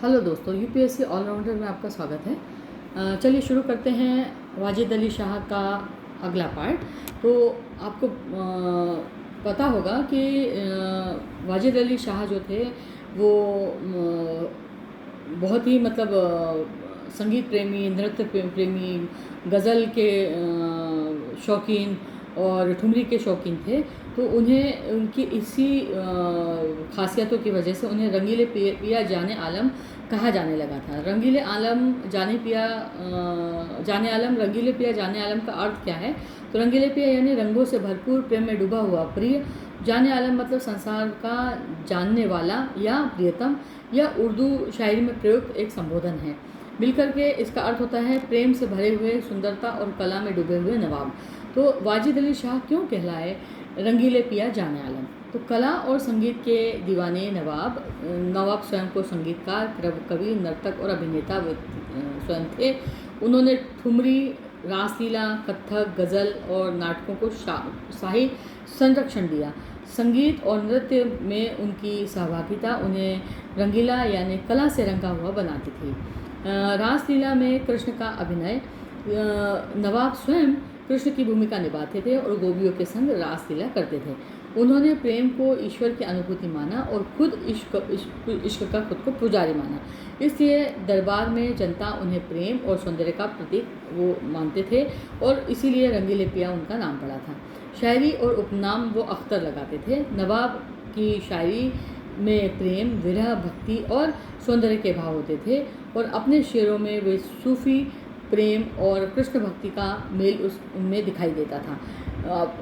Hello दोस्तों, UPSC allrounder में आपका स्वागत है। चलिए शुरू करते हैं वाजिद अली शाह का अगला पार्ट। तो आपको पता होगा कि वाजिद अली शाह जो थे वो बहुत ही मतलब संगीत प्रेमी, नृत्य प्रेमी, गज़ल के शौकीन और ठुमरी के शौकीन थे। तो उन्हें उनकी इसी खासियतों की वजह से उन्हें रंगीले पिया जाने आलम कहा जाने लगा था। रंगीले आलम जाने आलम, रंगीले पिया जाने आलम का अर्थ क्या है? तो रंगीले पिया यानी रंगों से भरपूर, प्रेम में डूबा हुआ प्रिय। जाने आलम मतलब संसार का जानने वाला या प्रियतम, या उर्दू शायरी में प्रयुक्त एक संबोधन है। मिलकर के इसका अर्थ होता है प्रेम से भरे हुए, सुंदरता और कला में डूबे हुए नवाब। तो वाजिद अली शाह क्यों कहलाए रंगीले पिया जाने आलम? तो कला और संगीत के दीवाने नवाब स्वयं को संगीतकार, कवि, नर्तक और अभिनेता स्वयं थे। उन्होंने ठुमरी, रासलीला, कथक, गज़ल और नाटकों को शाही संरक्षण दिया। संगीत और नृत्य में उनकी सहभागिता उन्हें रंगीला यानी कला से रंगा हुआ बनाती थी। रासलीला में कृष्ण का अभिनय, नवाब स्वयं कृष्ण की भूमिका निभाते थे और गोपियों के संग रासलीला करते थे। उन्होंने प्रेम को ईश्वर की अनुभूति माना और खुद इश्क का खुद को पुजारी माना। इसलिए दरबार में जनता उन्हें प्रेम और सौंदर्य का प्रतीक वो मानते थे और इसीलिए रंगीले पिया उनका नाम पड़ा था। शायरी और उपनाम वो अख्तर लगाते थे। नवाब की शायरी में प्रेम, विरह, भक्ति और सौंदर्य के भाव होते थे और अपने शेरों में वे सूफी प्रेम और कृष्ण भक्ति का मेल उनमें दिखाई देता था।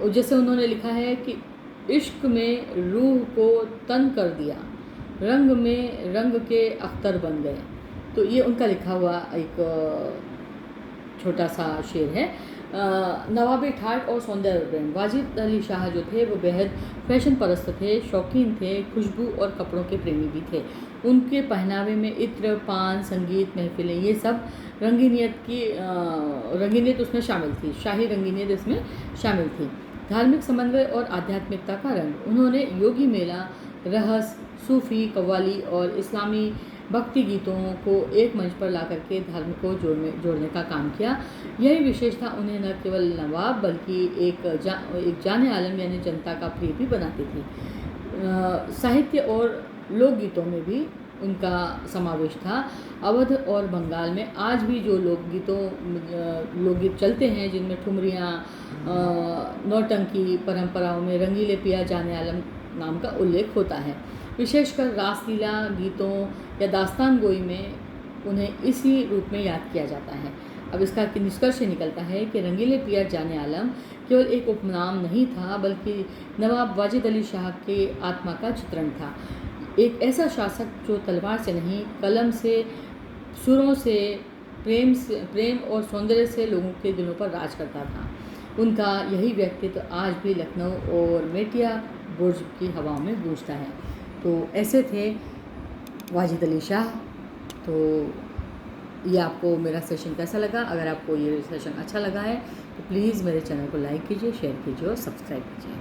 जैसे उन्होंने लिखा है कि इश्क में रूह को तन कर दिया, रंग में रंग के अख्तर बन गए। तो ये उनका लिखा हुआ एक छोटा सा शेर है। नवाबी ठाट और सौंदर्य प्रेम, वाजिद अली शाह जो थे वो बेहद फैशन परस्त थे, शौकीन थे, खुशबू और कपड़ों के प्रेमी भी थे। उनके पहनावे में इत्र, पान, संगीत, महफिलें, ये सब रंगीनियत उसमें शामिल थी, शाही रंगीनियत इसमें शामिल थी। धार्मिक समन्वय और आध्यात्मिकता का रंग, उन्होंने योगी मेला, रहस, सूफ़ी, कव्वाली और इस्लामी भक्ति गीतों को एक मंच पर ला करके धर्म को जोड़ने का काम किया। यही विशेषता उन्हें न केवल नवाब बल्कि एक जाने आलम यानी जनता का प्रिय भी बनाती थी। साहित्य और लोकगीतों में भी उनका समावेश था। अवध और बंगाल में आज भी जो लोकगीत चलते हैं जिनमें ठुमरियाँ, नौटंकी परंपराओं में रंगीले पिया जाने आलम नाम का उल्लेख होता है। विशेषकर रासलीला गीतों या दास्तान गोई में उन्हें इसी रूप में याद किया जाता है। अब इसका निष्कर्ष निकलता है कि रंगीले पिया जाने आलम केवल एक उपनाम नहीं था बल्कि नवाब वाजिद अली शाह के आत्मा का चित्रण था। एक ऐसा शासक जो तलवार से नहीं, कलम से, सुरों से, प्रेम और सौंदर्य से लोगों के दिलों पर राज करता था। उनका यही व्यक्तित्व आज भी लखनऊ और मेटिया बुर्ज की हवाओं में गूंजता है। तो ऐसे थे वाजिद अली शाह। तो ये आपको मेरा सेशन कैसा लगा? अगर आपको ये सेशन अच्छा लगा है तो प्लीज़ मेरे चैनल को लाइक कीजिए, शेयर कीजिए और सब्सक्राइब कीजिए।